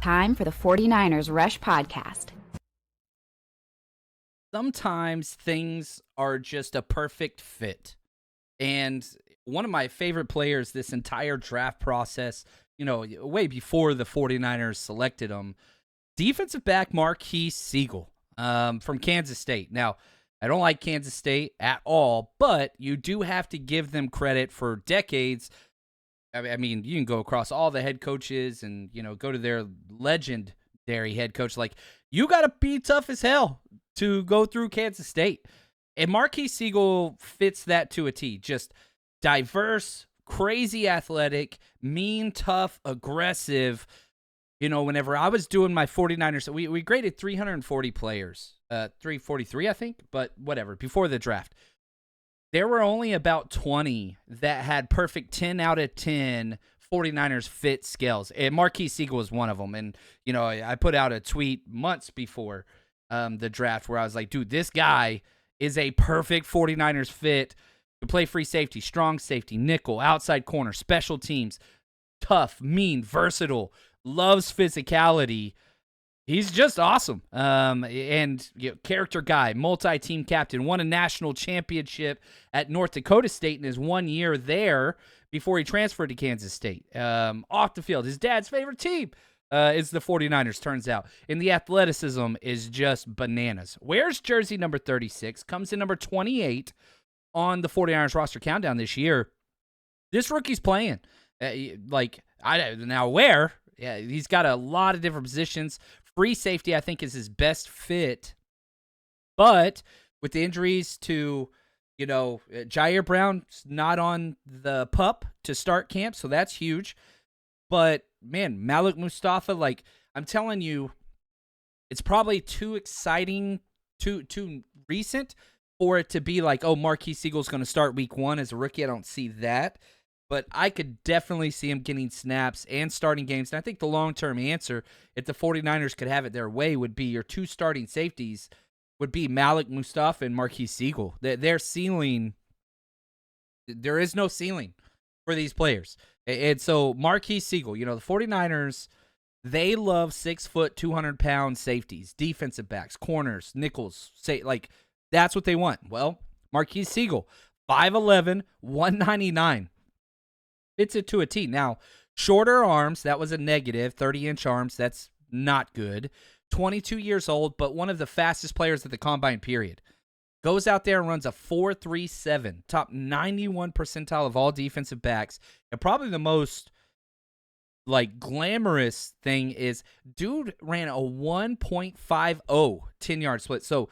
time for the 49ers Rush podcast. Sometimes things are just a perfect fit. And one of my favorite players this entire draft process, way before the 49ers selected him, defensive back Marques Sigle from Kansas State. Now, I don't like Kansas State at all, but you do have to give them credit for decades. I mean, you can go across all the head coaches and, go to their legendary head coach. Like, you got to be tough as hell to go through Kansas State. And Marques Sigle fits that to a T. Just diverse, crazy athletic, mean, tough, aggressive. Whenever I was doing my 49ers, we graded 340 players, 343, I think, but whatever, before the draft. There were only about 20 that had perfect 10 out of 10 49ers fit scales, and Marques Sigle was one of them. And, I put out a tweet months before the draft where I was like, dude, this guy is a perfect 49ers fit to play free safety, strong safety, nickel, outside corner, special teams, tough, mean, versatile, loves physicality. He's just awesome. And character guy, multi-team captain, won a national championship at North Dakota State in his 1 year there before he transferred to Kansas State. Off the field, his dad's favorite team is the 49ers, turns out. And the athleticism is just bananas. Wears jersey number 36, comes in number 28 on the 49ers roster countdown this year. This rookie's playing. Now where? Yeah, he's got a lot of different positions. Free safety, I think, is his best fit. But with the injuries to, Jair Brown's not on the PUP to start camp, so that's huge. But, man, Malik Mustafa, I'm telling you, it's probably too exciting, too recent for it to be like, oh, Marques Sigle's going to start week one as a rookie. I don't see that. But I could definitely see him getting snaps and starting games. And I think the long-term answer, if the 49ers could have it their way, would be your two starting safeties would be Malik Mustafa and Marques Sigle. Their ceiling, there is no ceiling for these players. And so Marques Sigle, the 49ers, they love 6 foot, 200-pound safeties, defensive backs, corners, nickels. That's what they want. Well, Marques Sigle, 5'11", 199. Fits it to a T. Now, shorter arms, that was a negative. 30-inch arms, that's not good. 22 years old, but one of the fastest players at the combine period. Goes out there and runs a 4.37, top 91 percentile of all defensive backs. And probably the most, glamorous thing is dude ran a 1.50 10-yard split. So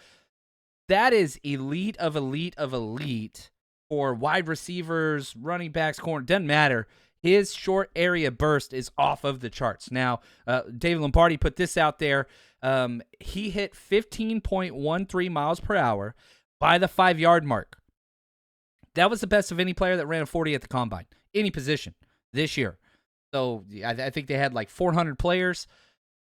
that is elite of elite of elite. For wide receivers, running backs, corner, doesn't matter. His short area burst is off of the charts. Now, David Lombardi put this out there. He hit 15.13 miles per hour by the 5-yard mark. That was the best of any player that ran a 40 at the combine, any position this year. So I think they had 400 players.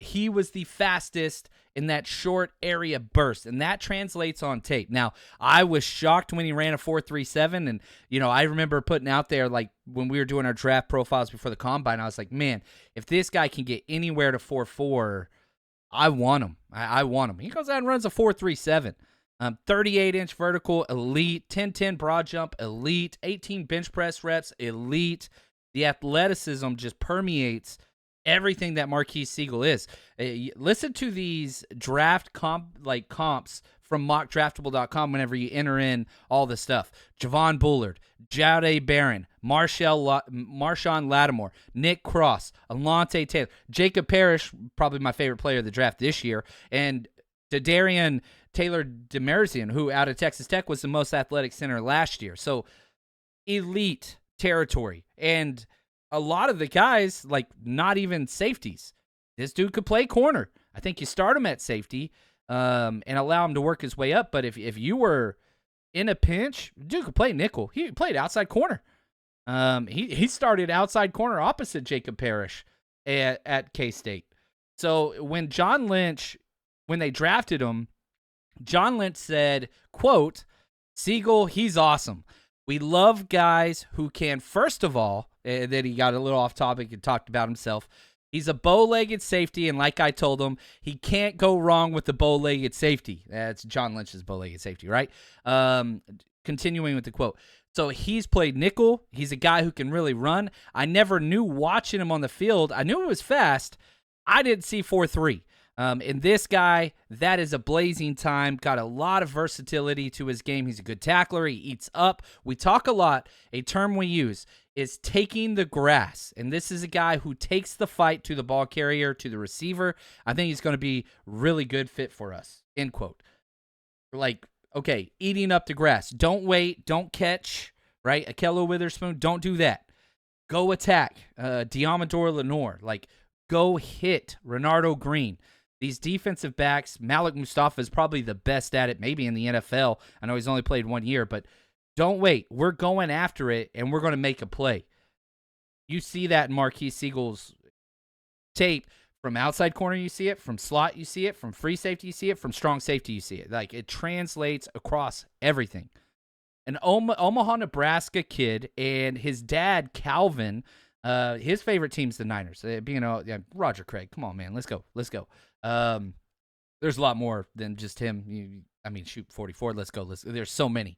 He was the fastest in that short area burst, and that translates on tape. Now, I was shocked when he ran a 4.37, and, I remember putting out there, when we were doing our draft profiles before the combine, I was like, man, if this guy can get anywhere to 4.4, I want him. I want him. He goes out and runs a 4.37. 38-inch vertical, elite. 10-10 broad jump, elite. 18 bench press reps, elite. The athleticism just permeates everything that Marques Sigle is. Listen to these draft comps from mockdraftable.com whenever you enter in all the stuff. Javon Bullard, Jade Barron, Marshawn Lattimore, Nick Cross, Alontae Taylor, Jacob Parrish, probably my favorite player of the draft this year, and Darian Taylor Demerzian, who out of Texas Tech was the most athletic center last year. So elite territory. And a lot of the guys, not even safeties. This dude could play corner. I think you start him at safety and allow him to work his way up. But if you were in a pinch, dude could play nickel. He played outside corner. He started outside corner opposite Jacob Parrish at K-State. So when they drafted him, John Lynch said, quote, Sigle, he's awesome. We love guys who can, first of all, and then he got a little off topic and talked about himself. He's a bow-legged safety, and like I told him, he can't go wrong with the bow-legged safety. That's John Lynch's bow-legged safety, right? Continuing with the quote. So he's played nickel. He's a guy who can really run. I never knew watching him on the field. I knew he was fast. I didn't see 4.3. And this guy, that is a blazing time. Got a lot of versatility to his game. He's a good tackler. He eats up. We talk a lot. A term we use is taking the grass. And this is a guy who takes the fight to the ball carrier, to the receiver. I think he's going to be really good fit for us. End quote. Like, okay, eating up the grass. Don't wait. Don't catch, right? Akello Witherspoon, don't do that. Go attack. Diamador Lenore. Like, go hit Renardo Green. These defensive backs, Malik Mustafa is probably the best at it, maybe in the NFL. I know he's only played 1 year, but don't wait. We're going after it, and we're going to make a play. You see that in Marques Sigle's tape. From outside corner, you see it. From slot, you see it. From free safety, you see it. From strong safety, you see it. Like, it translates across everything. An Omaha, Nebraska kid, and his dad, Calvin, his favorite team's the Niners. Roger Craig. Come on, man. Let's go. There's a lot more than just him. 44. Let's go. There's so many.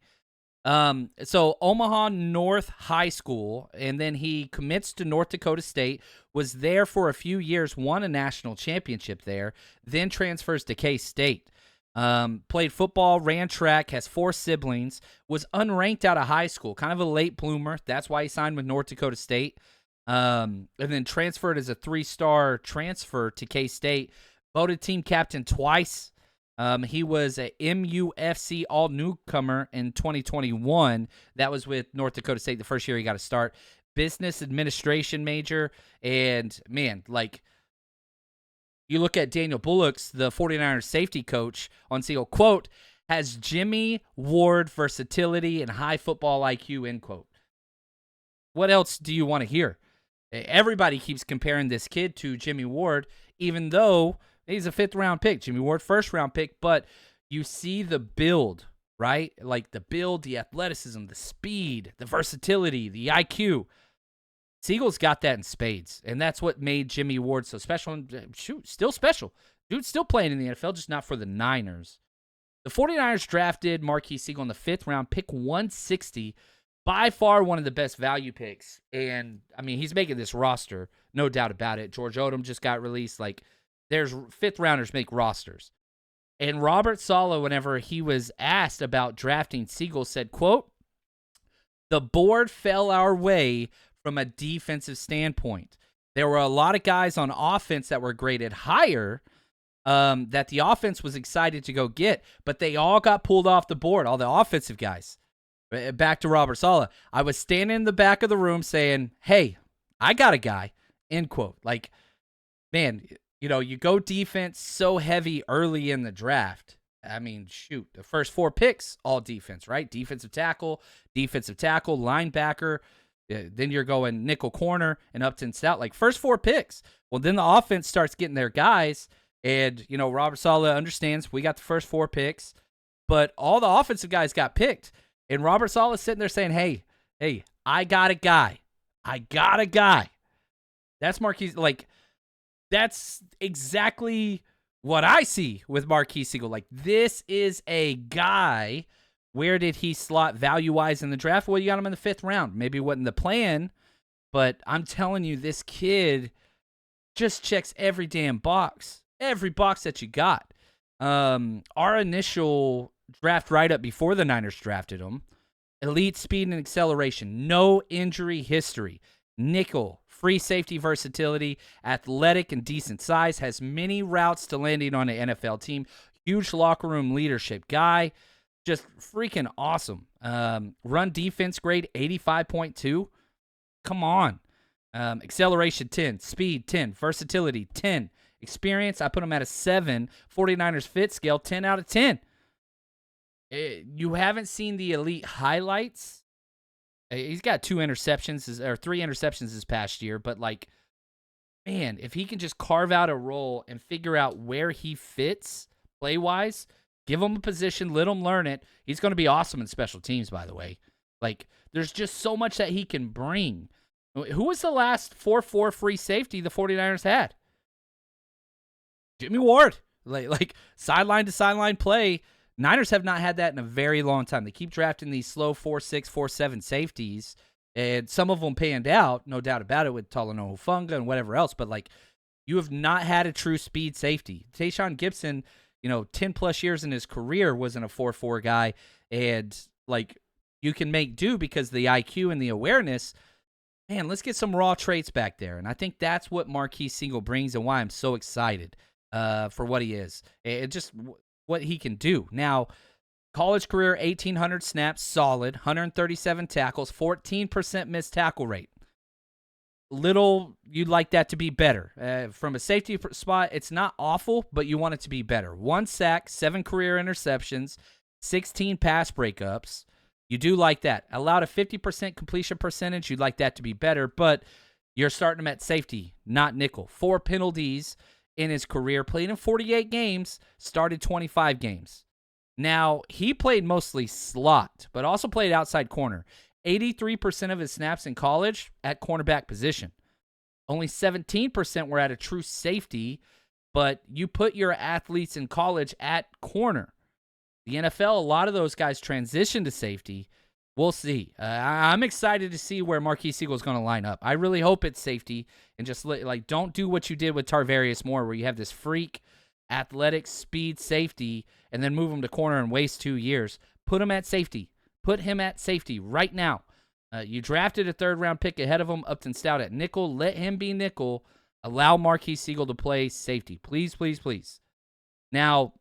So Omaha North High School, and then he commits to North Dakota State, was there for a few years, won a national championship there, then transfers to K-State. Played football, ran track, has 4 siblings, was unranked out of high school, kind of a late bloomer. That's why he signed with North Dakota State. And then transferred as a 3-star transfer to K-State. Voted team captain twice. He was a MUFC all-newcomer in 2021. That was with North Dakota State the first year he got a start. Business administration major. And, man, like, you look at Daniel Bullock's, the 49ers safety coach, on Sigle, quote, has Jimmie Ward versatility and high football IQ, end quote. What else do you want to hear? Everybody keeps comparing this kid to Jimmie Ward, even though he's a 5th-round pick. Jimmie Ward, 1st-round pick, but you see the build, right? Like the build, the athleticism, the speed, the versatility, the IQ. Sigle's got that in spades, and that's what made Jimmie Ward so special. And shoot, still special. Dude's still playing in the NFL, just not for the Niners. The 49ers drafted Marques Sigle in the 5th round, pick 160. By far one of the best value picks. And, he's making this roster, no doubt about it. George Odom just got released. Like, there's 5th-rounders make rosters. And Robert Saleh, whenever he was asked about drafting Sigle, said, quote, "The board fell our way from a defensive standpoint. There were a lot of guys on offense that were graded higher that the offense was excited to go get, but they all got pulled off the board, all the offensive guys." Back to Robert Saleh. "I was standing in the back of the room saying, hey, I got a guy," end quote. Like, man, you go defense so heavy early in the draft. The first 4 picks, all defense, right? Defensive tackle, linebacker. Then you're going nickel corner and up and stout. Like, first 4 picks. Well, then the offense starts getting their guys. And, Robert Saleh understands we got the first 4 picks, but all the offensive guys got picked. And Robert Saleh is sitting there saying, hey, I got a guy. That's Marques. Like, that's exactly what I see with Marques Sigle. Like, this is a guy. Where did he slot value-wise in the draft? Well, you got him in the 5th round. Maybe it wasn't the plan, but I'm telling you, this kid just checks every damn box. Every box that you got. Our initial draft write-up before the Niners drafted him: elite speed and acceleration, no injury history, nickel, free safety versatility, athletic and decent size, has many routes to landing on an NFL team, huge locker room leadership guy, just freaking awesome. Run defense grade 85.2. Come on. Acceleration 10, speed 10, versatility 10, experience, I put him at a 7. 49ers fit scale 10 out of 10. You haven't seen the elite highlights. He's got 3 interceptions this past year, but, like, man, if he can just carve out a role and figure out where he fits play-wise, give him a position, let him learn it, he's going to be awesome in special teams, by the way. Like, there's just so much that he can bring. Who was the last 4-4 free safety the 49ers had? Jimmie Ward. Like sideline to sideline play. Niners have not had that in a very long time. They keep drafting these slow 4-6, 4-7 safeties, and some of them panned out, no doubt about it, with Talanoa Hufanga and whatever else. But, like, you have not had a true speed safety. Tayshaun Gibson, 10-plus years in his career wasn't a 4-4 guy, and, like, you can make do because of the IQ and the awareness. Man, let's get some raw traits back there. And I think that's what Marques Sigle brings and why I'm so excited for what he is. And just what he can do. Now, college career, 1,800 snaps, solid, 137 tackles, 14% missed tackle rate. You'd like that to be better. From a safety spot, it's not awful, but you want it to be better. 1 sack, 7 career interceptions, 16 pass breakups. You do like that. Allowed a 50% completion percentage. You'd like that to be better, but you're starting him at safety, not nickel. 4 penalties in his career. Played in 48 games, started 25 games. Now, he played mostly slot, but also played outside corner. 83% of his snaps in college at cornerback position. Only 17% were at a true safety, but you put your athletes in college at corner. The NFL, a lot of those guys transition to safety. We'll see. I'm excited to see where Marques Sigle is going to line up. I really hope it's safety, and just don't do what you did with Tarvarius Moore, where you have this freak athletic speed safety and then move him to corner and waste 2 years. Put him at safety. Put him at safety right now. You drafted a 3rd-round pick ahead of him, Upton Stout at nickel. Let him be nickel. Allow Marques Sigle to play safety. Please, please, please. Now,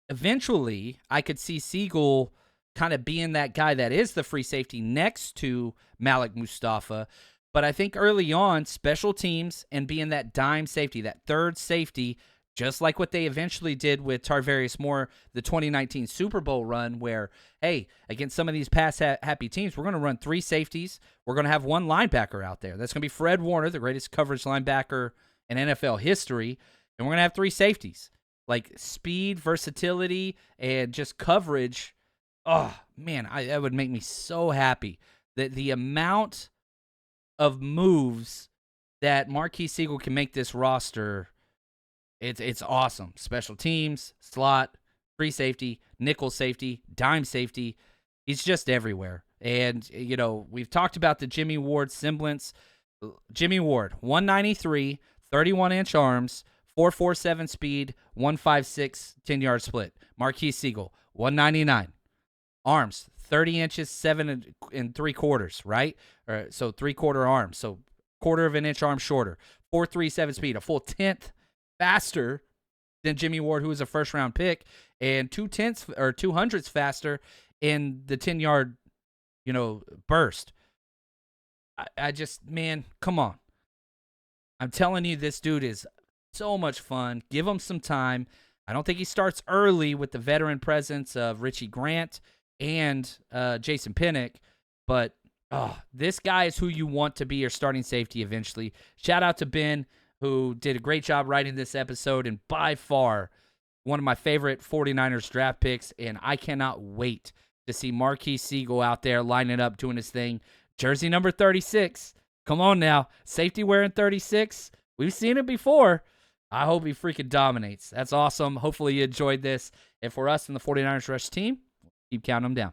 eventually, I could see Sigle kind of being that guy that is the free safety next to Malik Mustafa. But I think early on, special teams and being that dime safety, that third safety, just like what they eventually did with Tarvarius Moore, the 2019 Super Bowl run, where, hey, against some of these pass-happy teams, we're going to run 3 safeties. We're going to have 1 linebacker out there. That's going to be Fred Warner, the greatest coverage linebacker in NFL history, and we're going to have 3 safeties. Like speed, versatility, and just coverage. Oh, man, that would make me so happy. The amount of moves that Marques Sigle can make this roster, it's awesome. Special teams, slot, free safety, nickel safety, dime safety. He's just everywhere. And, we've talked about the Jimmie Ward semblance. Jimmie Ward, 193, 31-inch arms, 4.47 speed, 1.56 10-yard split. Marques Sigle, 199. Arms, 30 inches, 7 3/4, right? So 3/4 arms. So 1/4 of an inch arm shorter. 4.37 speed, a full 10th faster than Jimmie Ward, who was a first-round pick, and 200ths faster in the 10-yard, burst. I just, man, come on. I'm telling you, this dude is so much fun. Give him some time. I don't think he starts early with the veteran presence of Richie Grant and Jason Pinnock, but this guy is who you want to be your starting safety eventually. Shout out to Ben, who did a great job writing this episode, and by far one of my favorite 49ers draft picks, and I cannot wait to see Marques Sigle out there lining up, doing his thing. Jersey number 36. Come on now. Safety wearing 36. We've seen it before. I hope he freaking dominates. That's awesome. Hopefully you enjoyed this. And for us in the 49ers Rush team, keep counting them down.